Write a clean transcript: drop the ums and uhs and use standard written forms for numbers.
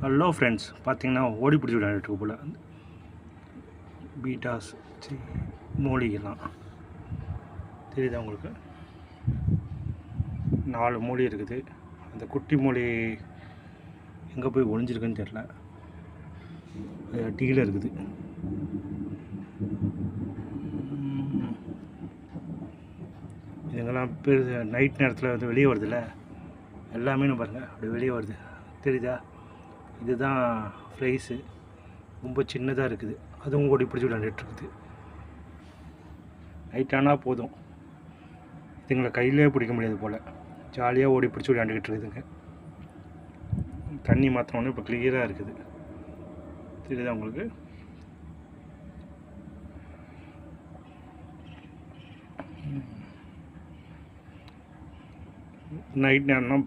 Hello friends, பார்த்தீங்கன்னா ஓடி பிடிச்சி விளையாண்டுட்டு போல் பீட்டாஸ் மூலிகைலாம் தெரியுதா உங்களுக்கு? 4 மூலி இருக்குது. அந்த குட்டி மூலி எங்கே போய் ஒளிஞ்சிருக்குன்னு தெரில. அது அடியில் இருக்குது. இதுங்கெல்லாம் நைட் நேரத்தில் வந்து வெளியே வருதுல்ல, எல்லாமே பாருங்கள் அப்படி வெளியே வருது, தெரியுதா? இதுதான் ஃப்ரைஸு, ரொம்ப சின்னதாக இருக்குது. அதுவும் ஓடி பிடிச்சி விளையாண்டுட்டுருக்குது. நைட் ஆனால் போதும், இதுங்களை கையிலே பிடிக்க முடியாது போல், ஜாலியாக ஓடி பிடிச்சி விளையாண்டுக்கிட்டு இருக்குதுங்க. தண்ணி மாற்றினோன்னே இப்போ கிளியராக இருக்குது, தெரியுதா உங்களுக்கு? நைட் நேரம்னா